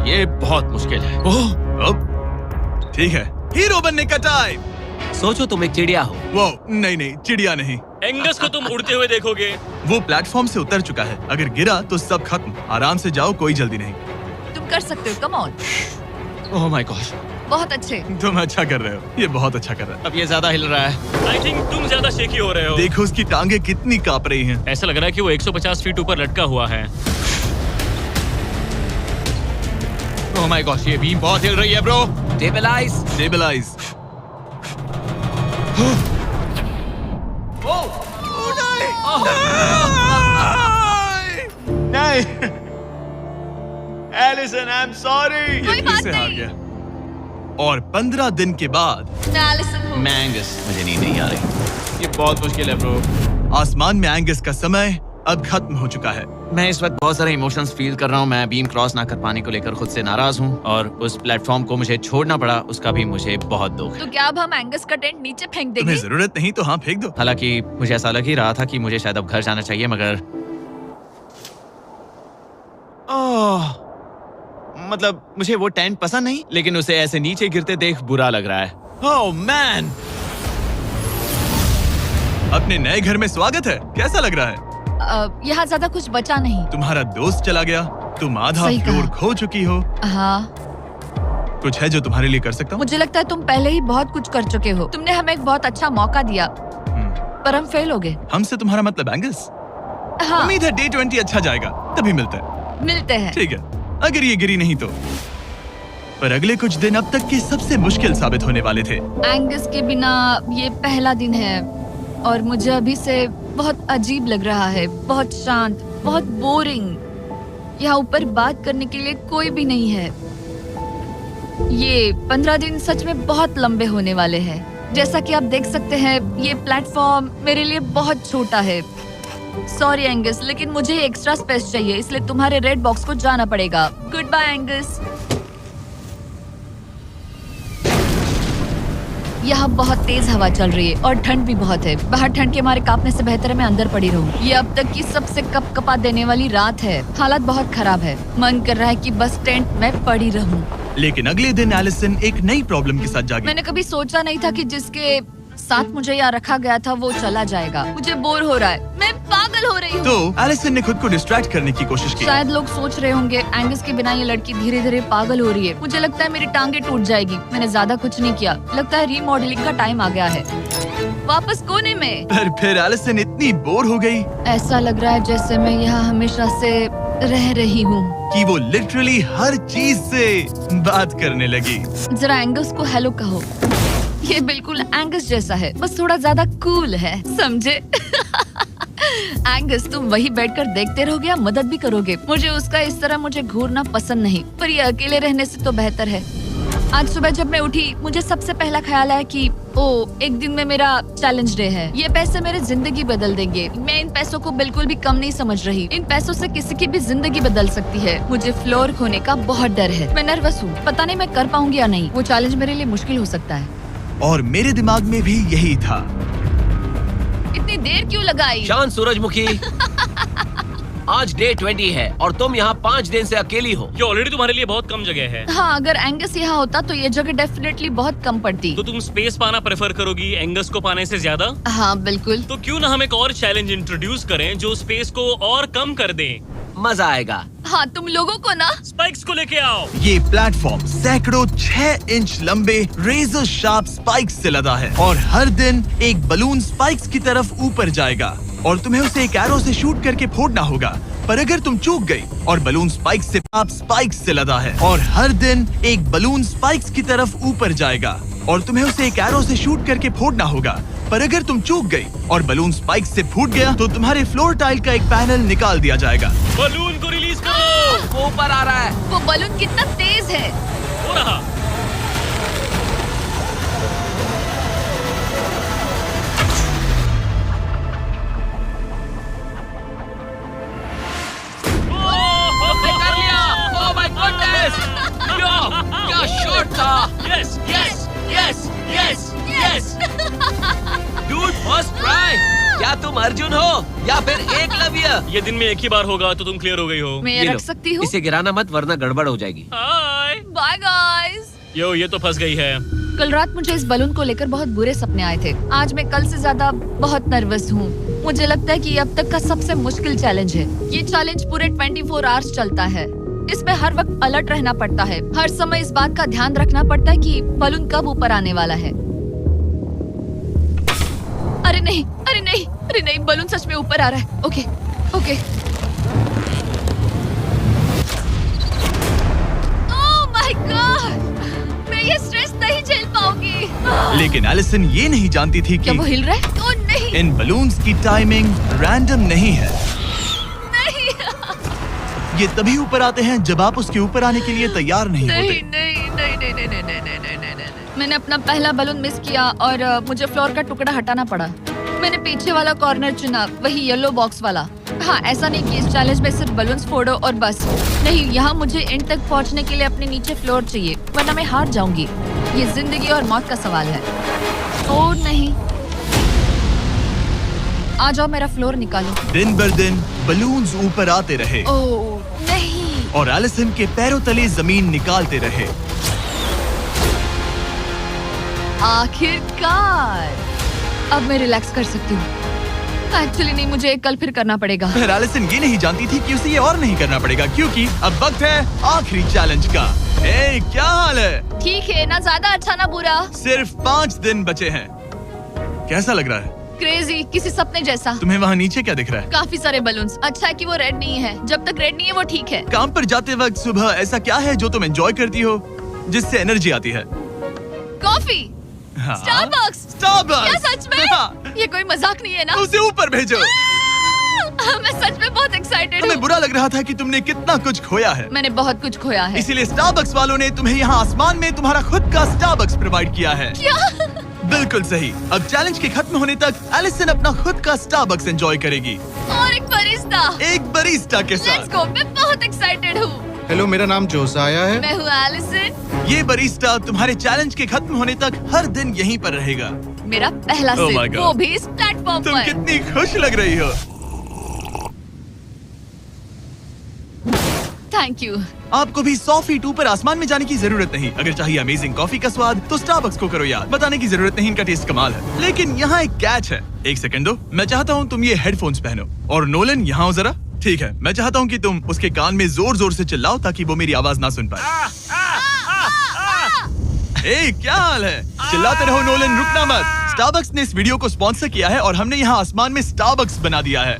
ये बहुत मुश्किल है। अब ठीक है, हीरो बनने का टाइम। सोचो तुम एक चिड़िया हो। वो नहीं, चिड़िया नहीं। एंगस को तुम उड़ते हुए देखोगे। वो प्लेटफॉर्म से उतर चुका है। अगर गिरा तो सब खत्म। आराम से जाओ, कोई जल्दी नहीं। तुम कर सकते हो, come on. Oh my gosh, बहुत अच्छे। तुम अच्छा कर रहे हो, ये बहुत अच्छा कर रहा है। अब ये ज्यादा हिल रहा है। आई थिंक तुम ज्यादा शेकी हो रहे हो। देखो उसकी टांगे कितनी कांप रही हैं। ऐसा लग रहा है कि वो 150 फीट ऊपर लटका हुआ है। ओह माय गॉश, ये बीम बहुत हिल रही है ब्रो। स्टेबलाइज। स्टेबलाइज। नहीं एलिसन, आई एम सॉरी। कोई बात से हार नहीं। गया। और 15 दिन के बाद मैं एलिसन हूँ। मैं एंगस, मुझे नींद नहीं आ रही। ये बहुत मुश्किल है ब्रो। आसमान में एंगस का समय अब खत्म हो चुका है। मैं इस वक्त बहुत सारे इमोशंस फील कर रहा हूँ। मैं बीम क्रॉस ना कर पाने को लेकर खुद से नाराज हूँ और उस प्लेटफॉर्म को मुझे छोड़ना पड़ा, उसका भी मुझे बहुत दुख है। तो क्या अब हम एंगस का टेंट नीचे फेंक देंगे? तुम्हें जरूरत नहीं तो हाँ फेंक दो। हालांकि मुझे ऐसा लग ही रहा था कि मुझे शायद अब घर जाना चाहिए, मगर मतलब मुझे वो टेंट पसंद नहीं, लेकिन उसे ऐसे नीचे गिरते देख बुरा लग रहा है। Oh man! अपने नए घर में स्वागत है। कैसा लग रहा है? यहाँ ज्यादा कुछ बचा नहीं। तुम्हारा दोस्त चला गया, तुम आधा सही फ्लोर कहा। खो चुकी हो। हाँ, कुछ है जो तुम्हारे लिए कर सकता हूँ? मुझे लगता है तुम पहले ही बहुत कुछ कर चुके हो। तुमने हमें एक बहुत अच्छा मौका दिया, पर हम फेल हो गए। हमसे तुम्हारा मतलब एंगस? हाँ, उम्मीद है डे 20 अच्छा जाएगा, तभी मिलते हैं। मिलते हैं। ठीक है, अगर ये गिरी नहीं तो। पर अगले कुछ दिन अब तक के सबसे मुश्किल साबित होने वाले थे। एंगस के बिना ये पहला दिन है और मुझे अभी से बहुत अजीब लग रहा है, बहुत शांत, बहुत बोरिंग। यहाँ ऊपर बात करने के लिए कोई भी नहीं है। ये 15 दिन सच में बहुत लंबे होने वाले हैं। जैसा कि आप देख सकते हैं, ये प्लेटफॉर्म मेरे लिए बहुत छोटा है। सॉरी एंगस, लेकिन मुझे एक्स्ट्रा स्पेस चाहिए, इसलिए तुम्हारे रेड बॉक्स को जाना पड़ेगा। Goodbye Angus. यहाँ बहुत तेज हवा चल रही है और ठंड भी बहुत है। बाहर ठंड के मारे कांपने से बेहतर है मैं अंदर पड़ी रहूं। ये अब तक की सबसे कपकपा देने वाली रात है। हालात बहुत खराब है। मन कर रहा है कि बस टेंट में पड़ी रहूं। लेकिन अगले दिन एलिसन एक नई प्रॉब्लम के साथ जागी। मैंने कभी सोचा नहीं था कि जिसके साथ मुझे यहाँ रखा गया था वो चला जाएगा। मुझे बोर हो रहा है, मैं पागल हो रही हूँ। तो एलिसन ने खुद को डिस्ट्रैक्ट करने की कोशिश की। शायद लोग सोच रहे होंगे एंगस के बिना ये लड़की धीरे धीरे पागल हो रही है। मुझे लगता है मेरी टांगे टूट जाएगी। मैंने ज्यादा कुछ नहीं किया। लगता है रीमॉडलिंग का टाइम आ गया है। वापस कोने में। पर फिर एलिसन इतनी बोर हो गई ऐसा लग रहा है जैसे मैं यहाँ हमेशा से रह रही हूँ। कि वो लिटरली हर चीज से बात करने लगी। जरा एंगस को हेलो कहो। ये बिल्कुल एंगस जैसा है, बस थोड़ा ज्यादा कूल है, समझे? एंगस, तुम वही बैठकर देखते रहोगे या मदद भी करोगे? मुझे उसका इस तरह मुझे घूरना पसंद नहीं, पर ये अकेले रहने से तो बेहतर है। आज सुबह जब मैं उठी, मुझे सबसे पहला ख्याल आया कि एक दिन में मेरा चैलेंज डे है। ये पैसे मेरी जिंदगी बदल देंगे। मैं इन पैसों को बिल्कुल भी कम नहीं समझ रही। इन पैसों से किसी की भी जिंदगी बदल सकती है। मुझे फ्लोर खोने का बहुत डर है। मैं नर्वस हूँ, पता नहीं मैं कर पाऊंगी या नहीं। वो चैलेंज मेरे लिए मुश्किल हो सकता है। और मेरे दिमाग में भी यही था। इतनी देर क्यों लगाई? शांत सूरजमुखी। आज डे 20 है और तुम यहाँ 5 दिन से अकेली हो। ये ऑलरेडी तुम्हारे लिए बहुत कम जगह है। हाँ, अगर एंगस यहाँ होता तो ये जगह डेफिनेटली बहुत कम पड़ती। तो तुम स्पेस पाना प्रेफर करोगी एंगस को पाने से ज्यादा? हाँ बिल्कुल। तो क्यों ना हम एक और चैलेंज इंट्रोड्यूस करें जो स्पेस को और कम कर दे। मजा आएगा। हाँ, तुम लोगों को ना स्पाइक्स को लेके आओ। ये प्लेटफॉर्म सैकड़ों 6 इंच लंबे रेजर शार्प स्पाइक्स से लदा है और हर दिन एक बलून स्पाइक्स की तरफ ऊपर जाएगा और तुम्हें उसे एक एरो से शूट करके फोड़ना होगा। पर अगर तुम चूक गई और बलून स्पाइक्स से लदा है और हर दिन एक बलून स्पाइक्स की तरफ ऊपर जाएगा और तुम्हें उसे एक एरो से शूट करके फोड़ना होगा। पर अगर तुम चूक गई और बलून स्पाइक्स से फूट गया तो तुम्हारे फ्लोर टाइल का एक पैनल निकाल दिया जाएगा। बलून को रिलीज करो। वो ऊपर आ रहा है। वो बलून कितना तेज है। हो रहा। हमने कर लिया। Oh my goodness. क्या शॉट था। Yes yes yes yes yes. Dude, first try. क्या तुम अर्जुन हो या फिर एकलव्य? ये दिन में एक ही बार होगा तो तुम क्लियर हो गई हो। मैं ये ये लो। रख सकती हूँ? इसे गिराना मत वरना गड़बड़ हो जाएगी। हाय। Bye guys. यो, ये तो फंस गई है। कल रात मुझे इस बलून को लेकर बहुत बुरे सपने आए थे। आज मैं कल से ज्यादा बहुत नर्वस हूँ। मुझे लगता है कि ये अब तक का सबसे मुश्किल चैलेंज है। ये चैलेंज पूरे 24 आवर्स चलता है। इसमें हर वक्त अलर्ट रहना पड़ता है। हर समय इस बात का ध्यान रखना पड़ता है कि बलून कब ऊपर आने वाला है। अरे नहीं, अरे नहीं, अरे नहीं, बलून सच में ऊपर आ रहा है। Okay, okay. Oh my God, मैं ये स्ट्रेस नहीं झेल पाऊंगी। लेकिन एलिसन ये नहीं जानती थी क्या कि वो हिल रहा है? ओ नहीं, इन बलून्स की टाइमिंग रैंडम नहीं है। नहीं, ये तभी ऊपर आते हैं जब आप उसके ऊपर आने के लिए तैयार नहीं नहीं, होते। नहीं, नहीं, नहीं, नहीं, नहीं, नहीं, नहीं, नहीं, नहीं, नहीं। मैंने अपना पहला बलून मिस किया और मुझे फ्लोर का टुकड़ा हटाना पड़ा। मैंने पीछे वाला कॉर्नर चुना, वही येलो बॉक्स वाला। हाँ, ऐसा नहीं कि इस चैलेंज में सिर्फ बलून्स फोड़ो और बस। नहीं, यहाँ मुझे एंड तक पहुँचने के लिए अपने नीचे फ्लोर चाहिए, वरना मैं हार जाऊंगी। ये जिंदगी और मौत का सवाल है। ओ नहीं, आ जाओ, मेरा फ्लोर निकालो। दिन बर दिन बलून्स ऊपर आते रहे ओ नहीं, और एलिसन के पैरों तले जमीन निकालते रहे। आखिरकार अब मैं रिलैक्स कर सकती हूँ। एक्चुअली नहीं, मुझे कल फिर करना पड़ेगा। फिर एलिसन ये नहीं जानती थी कि उसे ये और नहीं करना पड़ेगा, क्योंकि अब वक्त है आखिरी चैलेंज का। ए, क्या हाल है? ठीक है, ना ज्यादा अच्छा ना बुरा। सिर्फ 5 दिन बचे हैं। कैसा लग रहा है? क्रेजी, किसी सपने जैसा। तुम्हें वहाँ नीचे क्या दिख रहा है? काफी सारे बलून्स। अच्छा है कि वो रेड नहीं है। जब तक रेड नहीं है वो ठीक है। काम पर जाते वक्त सुबह ऐसा क्या है जो तुम एंजॉय करती हो, जिससे एनर्जी आती है? कॉफी, हाँ? स्टारबक्स। स्टारबक्स। क्या सच में? हाँ। ये कोई मजाक नहीं है ना? उसे ऊपर भेजो। मैं सच में बहुत एक्साइटेड हमें हूँ। बुरा लग रहा था कि तुमने कितना कुछ खोया है, मैंने बहुत कुछ खोया है। इसीलिए स्टारबक्स वालों ने तुम्हें यहाँ आसमान में तुम्हारा खुद का स्टारबक्स प्रोवाइड किया है। क्या? बिल्कुल सही। अब चैलेंज के खत्म होने तक एलिसन अपना खुद का स्टारबक्स एंजॉय करेगी, और एक बरिस्ता। एक बरिस्टा के लेट्स साथ। गो, मैं बहुत एक्साइटेड हूँ। हेलो, मेरा नाम जोसाया है। मैं हूँ एलिसन। ये बरिस्टा तुम्हारे चैलेंज के खत्म होने तक हर दिन यहीं पर रहेगा। मेरा पहला Oh my सिप, God. वो भी इस प्लेटफॉर्म तुम पर। कितनी खुश लग रही हो। Thank you. आपको भी 100 फीट ऊपर आसमान में जाने की जरूरत नहीं। अगर चाहिए अमेजिंग कॉफी का स्वाद तो स्टारबक्स को करो याद। बताने की जरूरत नहीं, इनका टेस्ट कमाल है। लेकिन यहाँ एक कैच है। एक सेकंड दो, मैं चाहता हूँ तुम ये हेडफोन्स पहनो। और नोलन, यहाँ आओ जरा। ठीक है, मैं चाहता हूँ कि तुम उसके कान में जोर जोर से चिल्लाओ ताकि वो मेरी आवाज ना सुन पाए। ए, क्या हाल है? चिल्लाते रहो नोलन, रुकना मत। स्टारबक्स ने इस वीडियो को स्पॉन्सर किया है और हमने यहाँ आसमान में स्टारबक्स बना दिया है।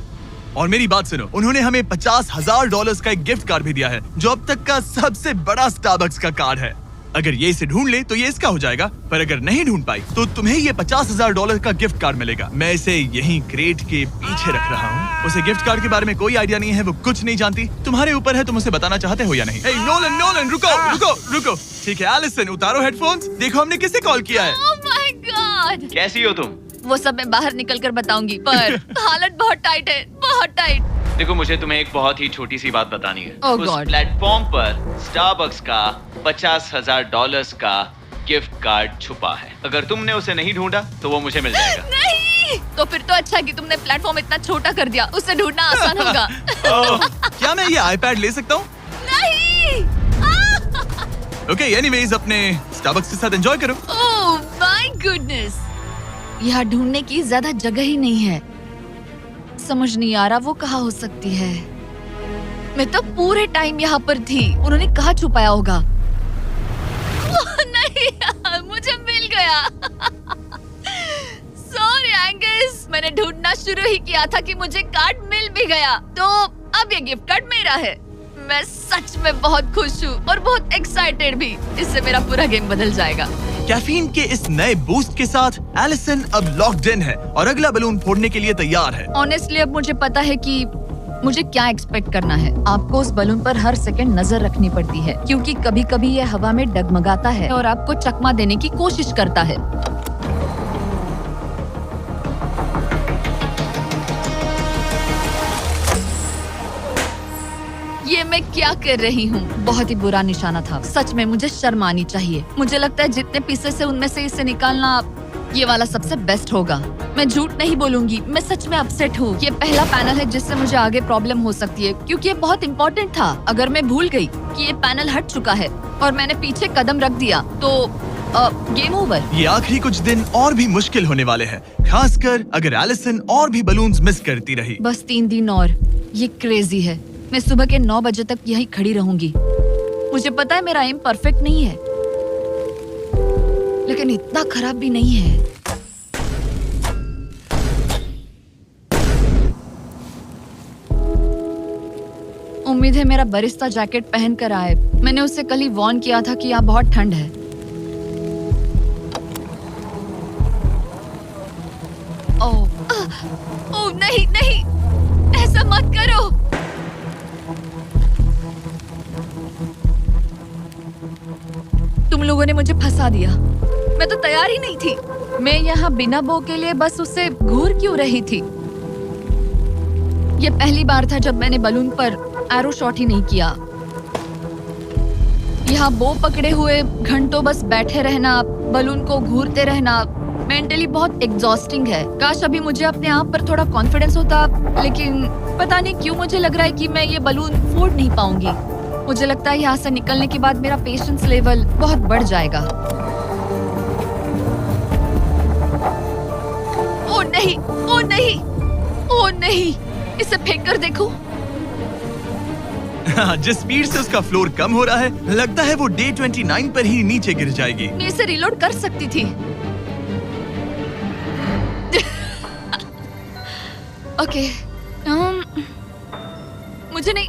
और मेरी बात सुनो, उन्होंने हमें $50,000 का एक गिफ्ट कार्ड भी दिया है, जो अब तक का सबसे बड़ा स्टारबक्स का कार्ड है। अगर ये इसे ढूंढ ले तो ये इसका हो जाएगा, पर अगर नहीं ढूंढ पाई तो तुम्हें ये $50,000 का गिफ्ट कार्ड मिलेगा। मैं इसे यहीं क्रेट के पीछे रख रहा हूँ। उसे गिफ्ट कार्ड के बारे में कोई आइडिया नहीं है, वो कुछ नहीं जानती। तुम्हारे ऊपर है, तुम उसे बताना चाहते हो या नहीं। हे नोलन, नोलन, रुको रुको रुको। ठीक है एलिसन, उतारो हेडफोन्स। देखो हमने किसे कॉल किया है। Oh my God. कैसी हो तुम? वो सब मैं बाहर निकल कर बताऊंगी, पर हालत बहुत टाइट है, बहुत टाइट। देखो, मुझे तुम्हें एक बहुत ही छोटी सी बात बतानी है। Oh उस God. प्लेटफॉर्म पर स्टारबक्स का $50,000 का गिफ्ट कार्ड छुपा है। अगर तुमने उसे नहीं ढूंढा तो वो मुझे मिल जाएगा। नहीं, तो फिर तो अच्छा कि तुमने प्लेटफॉर्म इतना छोटा कर दिया, उससे ढूंढना आसान होगा। क्या मैं ये आईपैड ले सकता हूँ? नहीं। ओके, एनीवेज अपने स्टारबक्स के साथ एंजॉय करो। ओह माय गुडनेस, यहाँ ढूंढने की ज्यादा जगह ही नहीं है। समझ नहीं आ रहा वो कहाँ हो सकती है। मैं तो पूरे टाइम यहाँ पर थी, उन्होंने कहाँ छुपाया होगा। ओह, नहीं, मुझे मिल गया। सॉरी एंगस, मैंने ढूंढना शुरू ही किया था कि मुझे कार्ड मिल भी गया, तो अब ये गिफ्ट कार्ड मेरा है। मैं सच में बहुत खुश हूँ और बहुत एक्साइटेड भी। इससे मेरा पूरा गेम बदल जाएगा। कैफीन के इस नए बूस्ट के साथ एलिसन अब लॉक्ड इन है और अगला बलून फोड़ने के लिए तैयार है। ऑनेस्टली अब मुझे पता है कि मुझे क्या एक्सपेक्ट करना है। आपको उस बलून पर हर सेकंड नजर रखनी पड़ती है, क्योंकि कभी कभी यह हवा में डगमगाता है और आपको चकमा देने की कोशिश करता है। ये मैं क्या कर रही हूँ? बहुत ही बुरा निशाना था। सच में मुझे शर्म आनी चाहिए। मुझे लगता है जितने पीसेस से उनमें से इसे निकालना ये वाला सबसे बेस्ट होगा। मैं झूठ नहीं बोलूंगी, मैं सच में अपसेट हूँ। ये पहला पैनल है जिससे मुझे आगे प्रॉब्लम हो सकती है, क्योंकि ये बहुत इम्पोर्टेंट था। अगर मैं भूल गई कि ये पैनल हट चुका है और मैंने पीछे कदम रख दिया तो गेम ओवर। ये आखिरी कुछ दिन और भी मुश्किल होने वाले हैं, खासकर अगर एलिसन और भी बलून्स मिस करती रही। बस 3 दिन और। ये क्रेजी है। मैं सुबह के 9 बजे तक यहीं खड़ी रहूंगी। मुझे पता है मेरा एम परफेक्ट नहीं है, लेकिन इतना खराब भी नहीं है। उम्मीद है मेरा बरिस्ता जैकेट पहन कर आए। मैंने उससे कल ही वार्न किया था कि यहाँ बहुत ठंड है। मत करो। तुम लोगों ने मुझे फंसा दिया। मैं तो तैयार ही नहीं थी। मैं यहाँ बिना बो के लिए बस उससे घूर क्यों रही थी? ये पहली बार था जब मैंने बलून पर एरो शॉट ही नहीं किया। यहाँ बो पकड़े हुए घंटों बस बैठे रहना, बलून को घूरते रहना मेंटली बहुत एग्जॉस्टिंग है। काश अभी मुझे अपने आप पर थोड़ा कॉन्फिडेंस होता, लेकिन पता नहीं क्यों मुझे लग रहा है कि मैं ये बलून फोड़ नहीं पाऊंगी। मुझे लगता है यहाँ से निकलने के बाद मेरा पेशेंस लेवल बहुत बढ़ जाएगा। ओ नहीं, ओ नहीं, ओ नहीं, इसे फेंक कर देखो। जिस स्पीड से उसका फ्लोर कम हो रहा है, लगता है वो डे 29 पर ही नीचे गिर जाएगी। मैं इसे रिलोड कर सकती थी। ओके, मुझे नहीं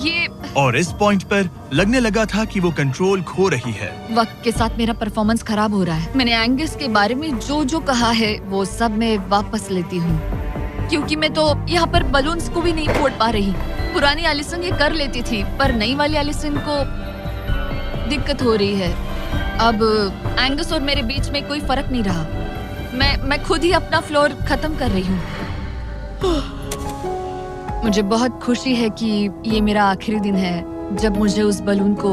ये। और इस पॉइंट पर लगने लगा था कि वो कंट्रोल खो रही है। वक्त के साथ मेरा परफॉर्मेंस खराब हो रहा है। मैंने एंगस के बारे में जो जो कहा है वो सब मैं वापस लेती हूँ, क्योंकि मैं तो यहाँ पर बलून्स को भी नहीं फोड़ पा रही। पुरानी एलिसन ये कर लेती थी, पर नई वाली एलिसन को दिक्कत हो रही है। अब एंगस और मेरे बीच में कोई फर्क नहीं रहा। मैं खुद ही अपना फ्लोर खत्म कर रही हूँ। मुझे बहुत खुशी है कि ये मेरा आखिरी दिन है जब मुझे उस बलून को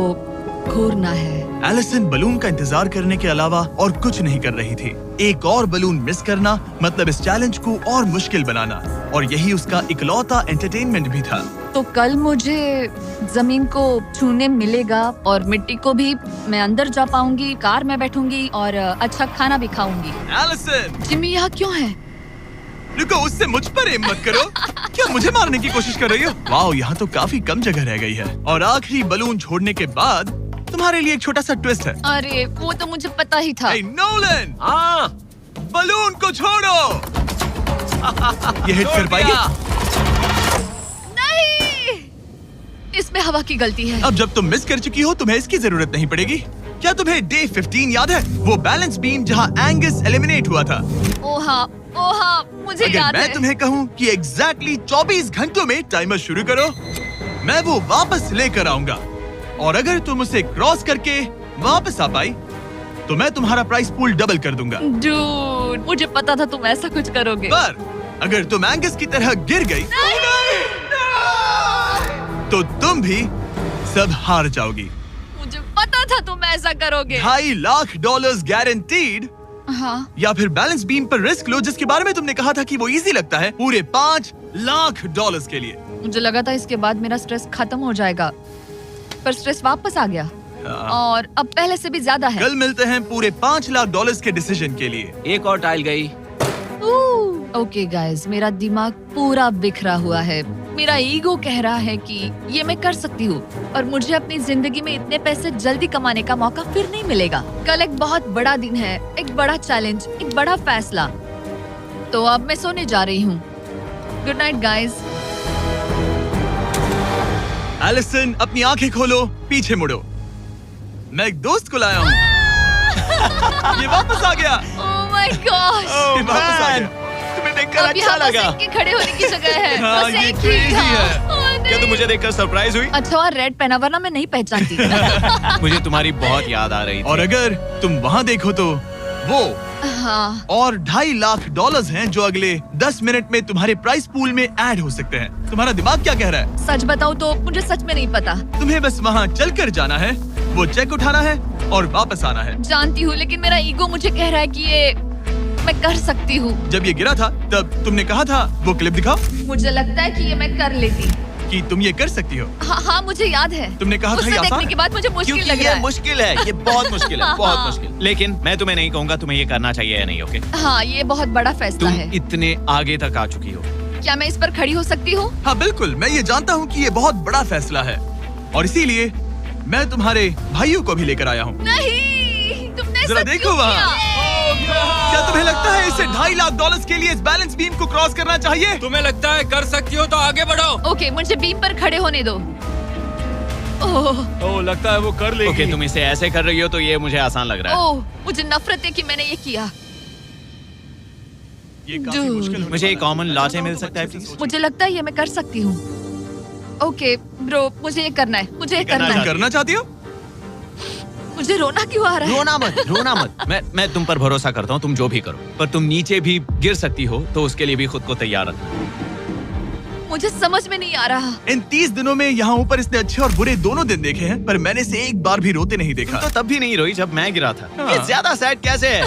घूरना है। एलिसन बलून का इंतजार करने के अलावा और कुछ नहीं कर रही थी। एक और बलून मिस करना मतलब इस चैलेंज को और मुश्किल बनाना, और यही उसका इकलौता एंटरटेनमेंट भी था। तो कल मुझे जमीन को छूने मिलेगा और मिट्टी को भी। मैं अंदर जा पाऊंगी, कार में बैठूंगी और अच्छा खाना भी खाऊंगी। एलिसन, जिमी यहाँ क्यों है? रुको, उससे मुझ पर एम मत करो। क्या मुझे मारने की कोशिश कर रही हो? वाओ, यहाँ तो काफी कम जगह रह गई है। और आखिरी बलून छोड़ने के बाद तुम्हारे लिए एक छोटा सा ट्विस्ट है। अरे वो तो मुझे पता ही था। Hey, नोलन, हाँ, बलून को छोड़ो। ये हिट कर पाएगी? नहीं, इसमें हवा की गलती है। अब जब तुम मिस कर चुकी हो, तुम्हें इसकी जरूरत नहीं पड़ेगी। क्या तुम्हें डे 15 याद है? वो बैलेंस बीम जहाँ एंगस एलिमिनेट हुआ था। ओह हाँ, मुझे अगर याद मैं है। तुम्हें कहूँ कि एग्जैक्टली 24 घंटों में टाइमर शुरू करो, मैं वो वापस लेकर आऊंगा। और अगर तुम उसे क्रॉस करके वापस आ पाई, तो मैं तुम्हारा प्राइस पूल डबल कर दूंगा। डूड, मुझे पता था तुम ऐसा कुछ करोगे। पर अगर तुम एंगस की तरह गिर गई, तो तुम भी सब हार जाओगी। मुझे पता था तुम ऐसा करोगे। $2.5 लाख गारंटीड। हाँ, या फिर बैलेंस बीम पर रिस्क लो, जिसके बारे में तुमने कहा था कि वो इजी लगता है, पूरे $5 लाख के लिए। मुझे लगा था इसके बाद मेरा स्ट्रेस खत्म हो जाएगा, पर स्ट्रेस वापस आ गया और अब पहले से भी ज्यादा है। कल मिलते हैं पूरे $5 लाख के डिसीजन के लिए। एक और टाइल गई। ओके गाइस, मेरा दिमाग पूरा बिखरा हुआ है। मेरा ईगो कह रहा है कि ये मैं कर सकती हूँ और मुझे अपनी जिंदगी में इतने पैसे जल्दी कमाने का मौका फिर नहीं मिलेगा। कल एक बहुत बड़ा दिन है, एक बड़ा चैलेंज, एक बड़ा फैसला। तो अब मैं सोने जा रही हूँ। Good night guys. एलिसन, अपनी आंखें खोलो, पीछे मुड़ो। मैं एक दोस्त को लाया हूँ। ये वापस आ गया। ओह माय गॉड, ये वापस आ गया। तुम्हें देखकर अब अच्छा यहाँ बस लगा। एक के खड़े होने की जगह है। हाँ, बस ये एक ही crazy था। है। ओह, क्या नहीं। तुम मुझे देखकर सरप्राइज हुई? अच्छा और रेड पहना, वरना मैं नहीं पहचानती। मुझे तुम्हारी बहुत याद आ रही थी। और अगर तुम वहाँ देखो तो वो हाँ, और $2.5 लाख हैं जो अगले 10 मिनट में तुम्हारे प्राइस पूल में ऐड हो सकते हैं। तुम्हारा दिमाग क्या कह रहा है? सच बताऊँ तो मुझे सच में नहीं पता। तुम्हें बस वहाँ चलकर जाना है, वो चेक उठाना है और वापस आना है। जानती हूँ, लेकिन मेरा ईगो मुझे कह रहा है कि ये मैं कर सकती हूँ। जब ये गिरा था तब तुमने कहा था, वो क्लिप दिखाओ, मुझे लगता है कि ये मैं कर लेती। कि तुम ये कर सकती हो। हाँ, मुझे याद है। तुमने कहा था उसे ये आसान देखने है। के बाद मुझे मुश्किल क्योंकि लग ये रहा है। मुश्किल है, ये बहुत मुश्किल है, बहुत हाँ। मुश्किल। लेकिन मैं तुम्हें नहीं कहूंगा तुम्हें ये करना चाहिए या नहीं, ओके? हाँ, ये बहुत बड़ा फैसला तुम है। इतने आगे तक आ चुकी हो। क्या मैं इस पर खड़ी हो सकती हूँ? हाँ बिल्कुल, मैं ये जानता हूँ कि ये बहुत बड़ा फैसला है और इसीलिए मैं तुम्हारे भाइयों को भी लेकर आया हूँ। नहीं, तुमने जरा ऐसा देखो क्यों वहाँ। किया? क्या तुम्हें लगता है इसे $2.5 लाख के लिए इस बैलेंस बीम को क्रॉस करना चाहिए? तुम्हें लगता है कर सकती हो तो आगे बढ़ो। ओके, मुझे बीम पर खड़े होने दो। ओह, ओ लगता है वो कर लेगी। ओके, तुम इसे ऐसे कर रही हो तो ये मुझे आसान लग रहा है। ओह, मुझे नफरत है कि मैंने ये किया। ये काफी Dude. मुश्किल होने मुझे एक वाला है। कॉमन लॉटे मैं मिल चाहता सकता है हूं तुम अच्छे से प्लीज? सोचो। मुझे लगता है ये मैं कर सकती हूँ। ओके ब्रो, मुझे ये करना है, मुझे ये करना करना है। तुम करना चाहती हो? मुझे रोना क्यों आ रहा है? रोना मत। मैं तुम पर भरोसा करता हूँ, तुम जो भी करो, पर तुम नीचे भी गिर सकती हो, तो उसके लिए भी खुद को तैयार रखना। मुझे समझ में नहीं आ रहा। इन 30 दिनों में यहाँ ऊपर इसने अच्छे और बुरे दोनों दिन देखे हैं, पर मैंने इसे एक बार भी रोते नहीं देखा। तो तब भी नहीं रोई जब मैं गिरा था। हाँ। ये ज्यादा सैड कैसे है?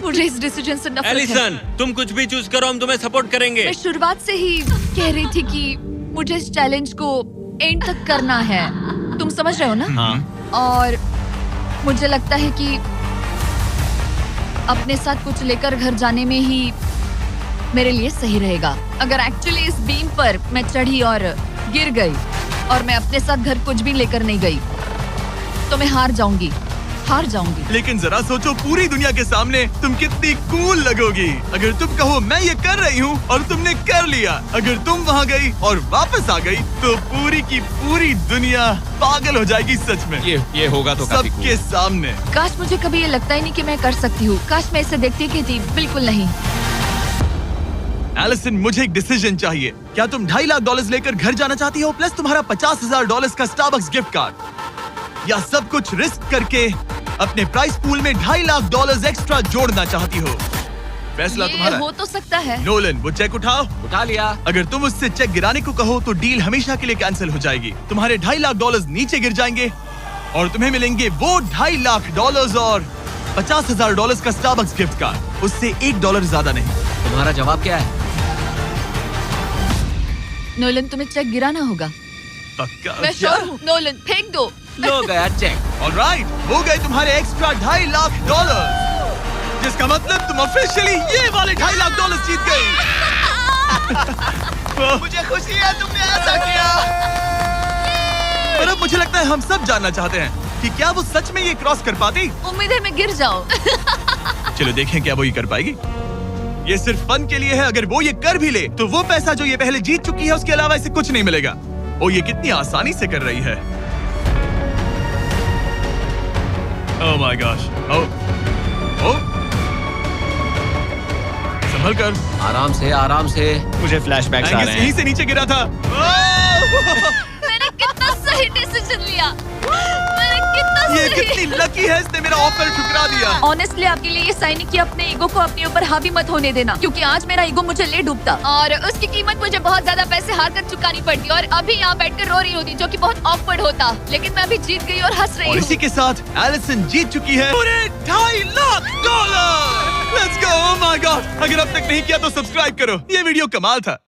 मुझे इस डिसीजन से नफरत है। एलिसन, तुम कुछ भी चूज करो, हम तुम्हें सपोर्ट करेंगे। मैं शुरुआत से ही कह रही थी कि मुझे इस चैलेंज को एंड तक करना है। तुम समझ रहे हो ना? हाँ। और मुझे लगता है कि अपने साथ कुछ लेकर घर जाने में ही मेरे लिए सही रहेगा। अगर एक्चुअली इस बीम पर मैं चढ़ी और गिर गई और मैं अपने साथ घर कुछ भी लेकर नहीं गई, तो मैं हार जाऊंगी। लेकिन जरा सोचो, पूरी दुनिया के सामने तुम कितनी कूल लगोगी अगर तुम कहो मैं ये कर रही हूँ और तुमने कर लिया। अगर तुम वहाँ गई और वापस आ गई तो पूरी की पूरी दुनिया पागल हो जाएगी सच में। ये होगा तो काफी सबके सामने। काश मुझे कभी ये लगता ही नहीं कि मैं कर सकती हूँ। काश मैं इसे देखती की थी। बिल्कुल नहीं। एलिसन, मुझे एक डिसीजन चाहिए। क्या तुम $2.5 लाख लेकर घर जाना चाहती हो प्लस तुम्हारा $50,000 का स्टारबक्स गिफ्ट कार्ड, या सब कुछ रिस्क करके अपने प्राइस पूल में $2.5 लाख एक्स्ट्रा जोड़ना चाहती हो? फैसला ये तुम्हारा हो है। तो सकता है। नोलन, वो चेक उठाओ। उठा लिया। अगर तुम उससे चेक गिराने को कहो तो डील हमेशा के लिए कैंसिल हो जाएगी। तुम्हारे $2.5 लाख नीचे गिर जाएंगे और तुम्हें मिलेंगे वो $2.5 लाख और $50,000 का स्टारबक्स गिफ्ट कार्ड। उससे $1 ज्यादा नहीं। तुम्हारा जवाब क्या है? नोलन, तुम्हें चेक गिराना होगा। पक्का? मैं क्या? श्योर हूँ। नोलन, फेंक दो। लो गया चेक। ऑलराइट, हो गए तुम्हारे एक्स्ट्रा $2.5 लाख, जिसका मतलब तुम ऑफिशियली ये वाले $2.5 लाख जीत गई। मुझे खुशी है तुमने ऐसा किया। पर अब मुझे लगता है हम सब जानना चाहते हैं कि क्या वो सच में ये क्रॉस कर पाती। उम्मीद है मैं गिर जाऊं। चलो देखें क्या वो ये कर पाएगी। ये सिर्फ फन के लिए है। अगर वो ये कर भी ले तो वो पैसा जो ये पहले जीत चुकी है उसके अलावा इसे कुछ नहीं मिलेगा। ओ, ये कितनी आसानी से कर रही है। ओह माय गॉश। ओ संभल कर। आराम से। मुझे फ्लैशबैक्स आ एंगस रहे यहीं हैं। से नीचे गिरा था। ओह! मैंने कितना सही डिसीजन लिया। मैंने कितना ये सही। कितनी लकी है, इसने मेरा ऑफर ठुकरा दिया। ऑनेस्टली आपके लिए ये साइन कि अपने ईगो को अपने ऊपर हावी मत होने देना, क्योंकि आज मेरा ईगो मुझे ले डूबता और उसकी कीमत मुझे बहुत ज्यादा पैसे हार कर चुकानी पड़ती और अभी यहाँ बैठकर रो रही होती, जो कि बहुत ऑकवर्ड होता। लेकिन मैं अभी जीत गई और हंस रही और हूँ। इसी के साथ एलिसन जीत चुकी है पूरे $2.5 lakh. Let's go. Oh my God, अगर अब तक नहीं किया तो सब्सक्राइब करो। ये वीडियो कमाल था।